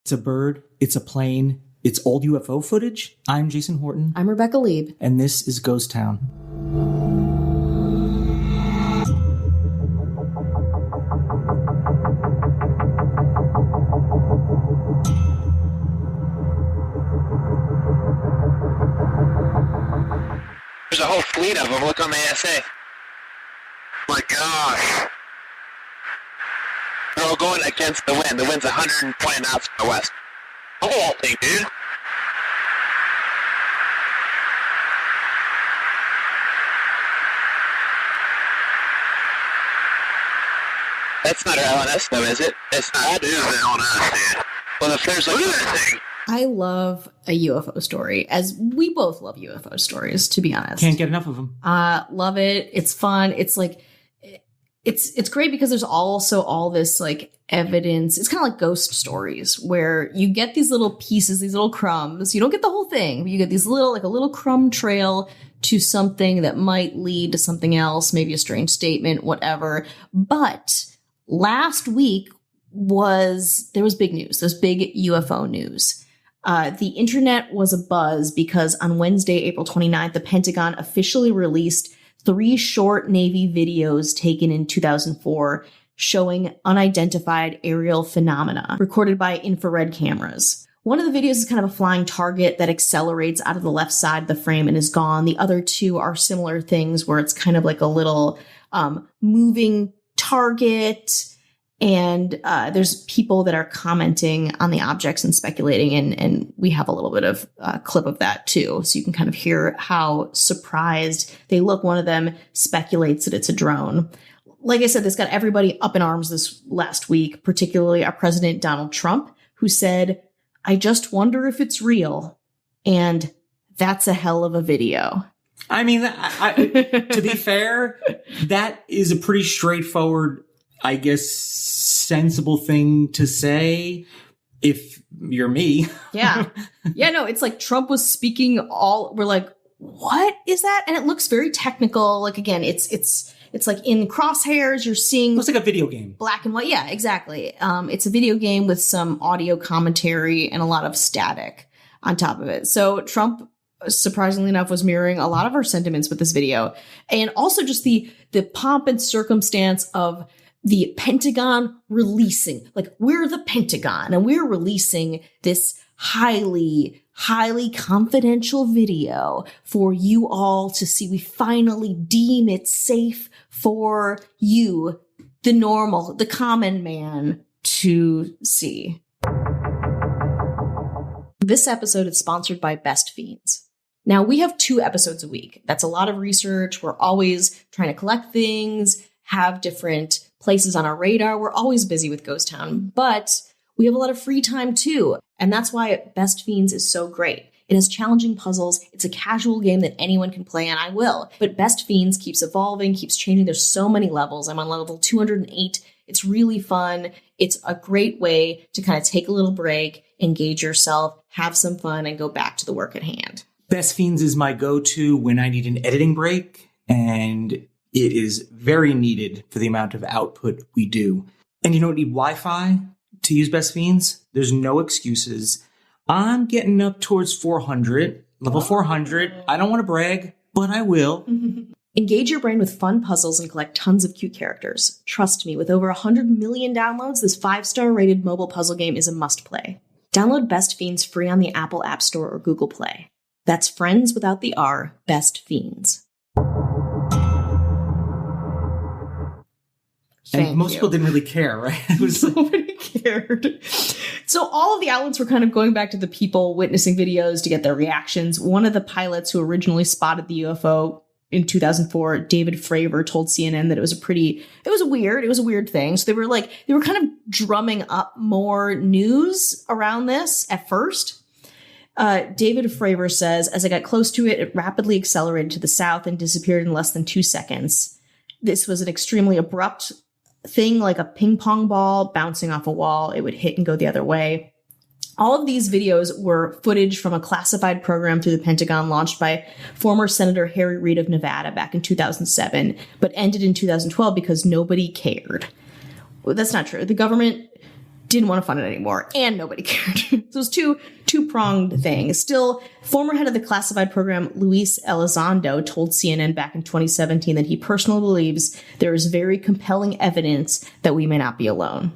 It's a bird. It's a plane. It's old UFO footage. I'm Jason Horton. I'm Rebecca Lieb. And this is Ghost Town. There's a whole fleet of them. Look on the ASA. My gosh. They're all going against the wind. The wind's 120 knots from the west. The whole thing, dude. That's not our LNS, though, is it? It's not. That is the LNS, dude. Well, if there's like, look at that thing. I love a UFO story, as we both love UFO stories, to be honest. Can't get enough of them. Love it. It's fun. It's like, it's great because there's also all this like evidence. It's kind of like ghost stories where you get these little pieces, these little crumbs. You don't get the whole thing, but you get these little, like a little crumb trail to something that might lead to something else, maybe a strange statement, whatever. But last week there was big news. There's big UFO news. The internet was abuzz because on Wednesday, April 29th, the Pentagon officially released 3 short Navy videos taken in 2004 showing unidentified aerial phenomena recorded by infrared cameras. One of the videos is kind of a flying target that accelerates out of the left side of the frame and is gone. The other 2 are similar things where it's kind of like a little moving target. And there's people that are commenting on the objects and speculating, and we have a little bit of a clip of that too, so you can kind of hear how surprised they look. One of them speculates that it's a drone. Like I said, this got everybody up in arms this last week, particularly our President Donald Trump, who said, "I just wonder if it's real," and that's a hell of a video. I mean, to be fair, that is a pretty straightforward, I guess, sensible thing to say if you're me. Yeah. Yeah, no, it's like Trump was speaking we're like, what is that? And it looks very technical. Like, again, it's like in crosshairs, you're seeing. It looks like a video game. Black and white. Yeah, exactly. It's a video game with some audio commentary and a lot of static on top of it. So Trump, surprisingly enough, was mirroring a lot of our sentiments with this video. And also just the pomp and circumstance of the Pentagon releasing, like, we're the Pentagon and we're releasing this highly, highly confidential video for you all to see. We finally deem it safe for you, the common man, to see. This episode is sponsored by Best Fiends. Now, we have 2 episodes a week. That's a lot of research. We're always trying to collect things, have different places on our radar. We're always busy with Ghost Town, but we have a lot of free time too. And that's why Best Fiends is so great. It has challenging puzzles. It's a casual game that anyone can play, and I will. But Best Fiends keeps evolving, keeps changing. There's so many levels. I'm on level 208. It's really fun. It's a great way to kind of take a little break, engage yourself, have some fun, and go back to the work at hand. Best Fiends is my go-to when I need an editing break, and it is very needed for the amount of output we do. And you don't need Wi-Fi to use Best Fiends. There's no excuses. I'm getting up towards 400, level 400. I don't want to brag, but I will. Engage your brain with fun puzzles and collect tons of cute characters. Trust me, with over 100 million downloads, this 5-star rated mobile puzzle game is a must-play. Download Best Fiends free on the Apple App Store or Google Play. That's friends without the R, Best Fiends. And most people didn't really care, right? It was Nobody cared. So all of the outlets were kind of going back to the people witnessing videos to get their reactions. One of the pilots who originally spotted the UFO in 2004, David Fravor, told CNN that it was a weird thing. So they were kind of drumming up more news around this at first. David Fravor says, as I got close to it, it rapidly accelerated to the south and disappeared in less than 2 seconds. This was an extremely abrupt thing, like a ping pong ball bouncing off a wall. It would hit and go the other way. All of these videos were footage from a classified program through the Pentagon launched by former Senator Harry Reid of Nevada back in 2007, but ended in 2012 because nobody cared. Well, that's not true. The government didn't want to fund it anymore, and nobody cared. So it was two-pronged thing. Still, former head of the classified program, Luis Elizondo, told CNN back in 2017 that he personally believes there is very compelling evidence that we may not be alone.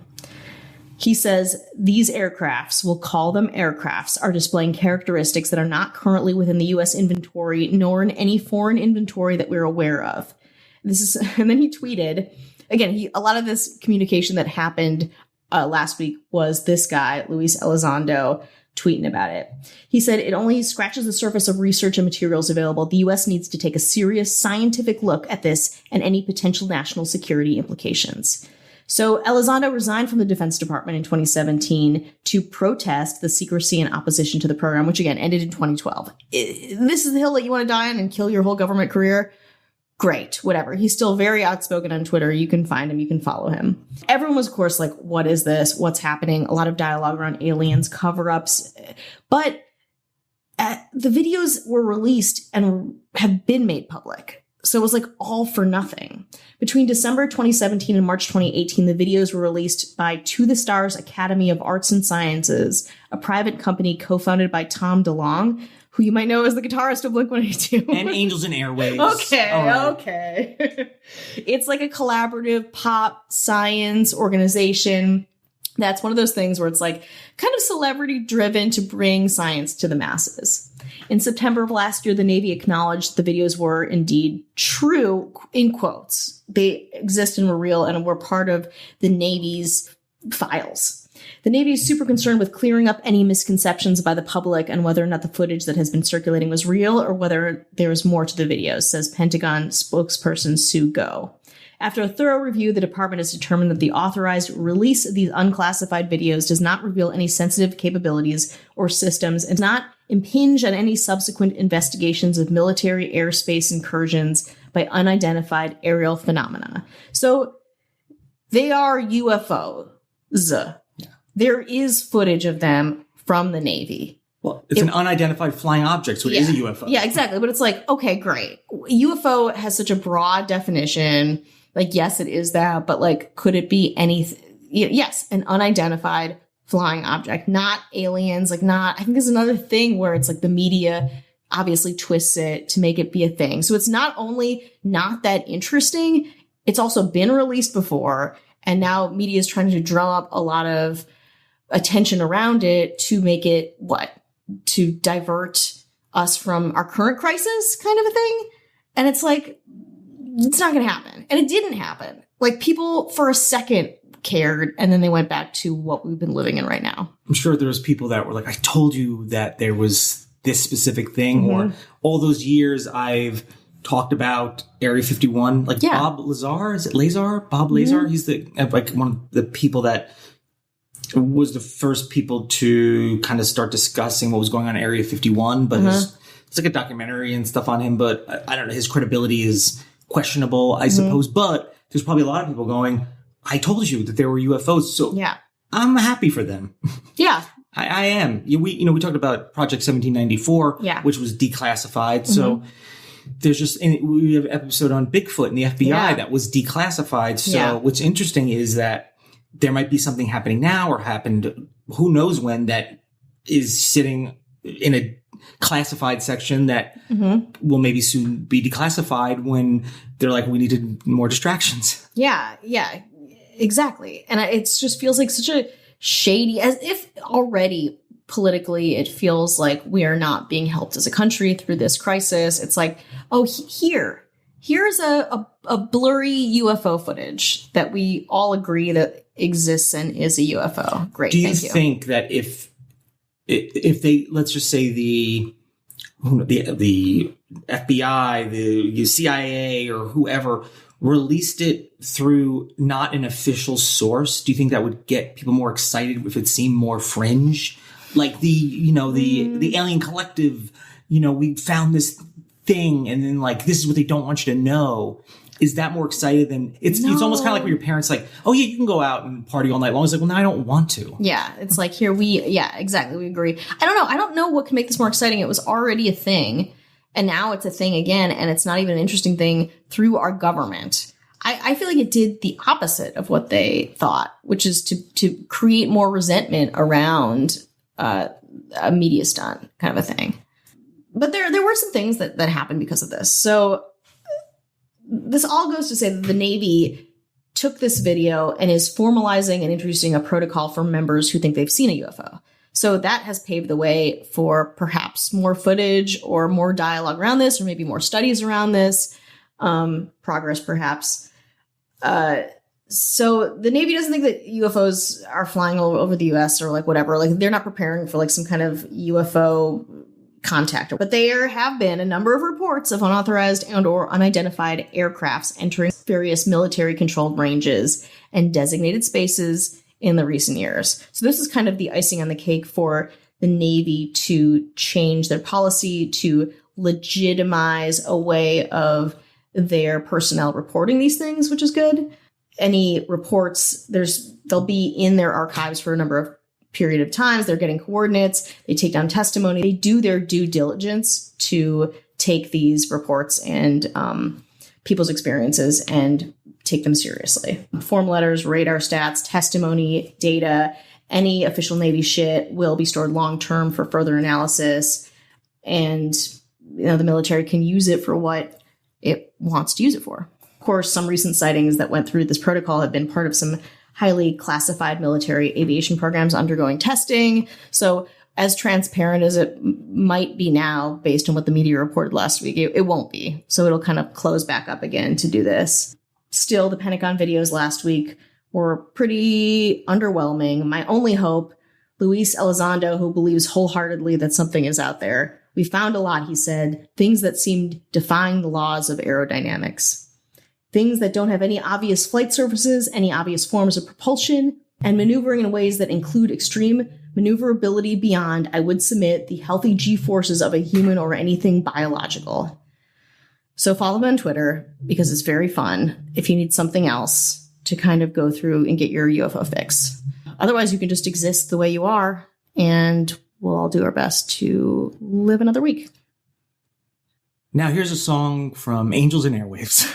He says these aircrafts, we'll call them aircrafts, are displaying characteristics that are not currently within the U.S. inventory, nor in any foreign inventory that we're aware of. And then he tweeted, again, a lot of this communication that happened last week was this guy, Luis Elizondo, tweeting about it. He said, it only scratches the surface of research and materials available. The U.S. needs to take a serious scientific look at this and any potential national security implications. So Elizondo resigned from the Defense Department in 2017 to protest the secrecy and opposition to the program, which again ended in 2012. This is the hill that you want to die on and kill your whole government career? Great, whatever. He's still very outspoken on Twitter. You can find him. You can follow him. Everyone was, of course, like, what is this? What's happening? A lot of dialogue around aliens, cover-ups. But the videos were released and have been made public. So it was like all for nothing. Between December 2017 and March 2018, the videos were released by To the Stars Academy of Arts and Sciences, a private company co-founded by Tom DeLonge, who you might know as the guitarist of Blink-182. And Angels and Airwaves. Okay. It's like a collaborative pop science organization. That's one of those things where it's like kind of celebrity driven to bring science to the masses. In September of last year, the Navy acknowledged the videos were indeed true, in quotes. They exist and were real and were part of the Navy's files. The Navy is super concerned with clearing up any misconceptions by the public and whether or not the footage that has been circulating was real or whether there is more to the videos, says Pentagon spokesperson Sue Go. After a thorough review, the department has determined that the authorized release of these unclassified videos does not reveal any sensitive capabilities or systems and does not impinge on any subsequent investigations of military airspace incursions by unidentified aerial phenomena. So they are UFOs. Yeah. There is footage of them from the Navy. Well, it's an unidentified flying object, so it is a UFO. Yeah, exactly. But it's like, okay, great. UFO has such a broad definition. Like, yes, it is that, but like, could it be anything? Yes, an unidentified flying object, not aliens, like not, I think there's another thing where it's like the media obviously twists it to make it be a thing. So it's not only not that interesting, it's also been released before. And now media is trying to drum up a lot of attention around it to make it to divert us from our current crisis kind of a thing. And it's like, it's not going to happen. And it didn't happen. Like, people for a second cared, and then they went back to what we've been living in right now. I'm sure there was people that were like, I told you that there was this specific thing, or all those years I've talked about Area 51. Like, Bob Lazar, is it Lazar? Bob Lazar? He's like one of the people that was the first people to kind of start discussing what was going on in Area 51. But it's like a documentary and stuff on him. But I don't know, his credibility is questionable, I suppose. But there's probably a lot of people going, I told you that there were UFOs. So I'm happy for them. Yeah. I am. We talked about Project 1794, which was declassified. So there's we have an episode on Bigfoot and the FBI that was declassified. So what's interesting is that there might be something happening now or happened who knows when that is sitting in a classified section that will maybe soon be declassified when they're like, we needed more distractions. Yeah, exactly. And it just feels like such a shady, as if already politically it feels like we are not being helped as a country through this crisis. It's like, oh, here's a blurry UFO footage that we all agree that exists and is a UFO. Great. Do you think that if they, let's just say the FBI, the CIA, or whoever released it through not an official source, do you think that would get people more excited if it seemed more fringe? Like the alien collective, we found this thing, and then like, this is what they don't want you to know. Is that more excited than it's almost kind of like when your parents like, oh yeah, you can go out and party all night long. It's like, well, no, I don't want to. Yeah. It's like exactly. We agree. I don't know. I don't know what can make this more exciting. It was already a thing and now it's a thing again. And it's not even an interesting thing through our government. I feel like it did the opposite of what they thought, which is to create more resentment around a media stunt kind of a thing. But there were some things that happened because of this. So this all goes to say that the Navy took this video and is formalizing and introducing a protocol for members who think they've seen a UFO. So that has paved the way for perhaps more footage or more dialogue around this, or maybe more studies around this, progress perhaps. So the Navy doesn't think that UFOs are flying all over the US or like whatever. Like they're not preparing for like some kind of UFO contact. But there have been a number of reports of unauthorized and or unidentified aircrafts entering various military controlled ranges and designated spaces in the recent years. So this is kind of the icing on the cake for the Navy to change their policy to legitimize a way of their personnel reporting these things, which is good. Any reports, they'll be in their archives for a number of period of times. They're getting coordinates. They take down testimony. They do their due diligence to take these reports and people's experiences and take them seriously. Form letters, radar stats, testimony, data, any official Navy shit will be stored long-term for further analysis. And, the military can use it for what it wants to use it for. Of course, some recent sightings that went through this protocol have been part of some highly classified military aviation programs undergoing testing. So as transparent as it might be now, based on what the media reported last week, it won't be. So it'll kind of close back up again to do this. Still, the Pentagon videos last week were pretty underwhelming. My only hope, Luis Elizondo, who believes wholeheartedly that something is out there. We found a lot, he said, things that seemed defying the laws of aerodynamics. Things that don't have any obvious flight surfaces, any obvious forms of propulsion, and maneuvering in ways that include extreme maneuverability beyond, I would submit, the healthy G-forces of a human or anything biological. So follow me on Twitter, because it's very fun if you need something else to kind of go through and get your UFO fix. Otherwise, you can just exist the way you are, and we'll all do our best to live another week. Now here's a song from Angels and Airwaves.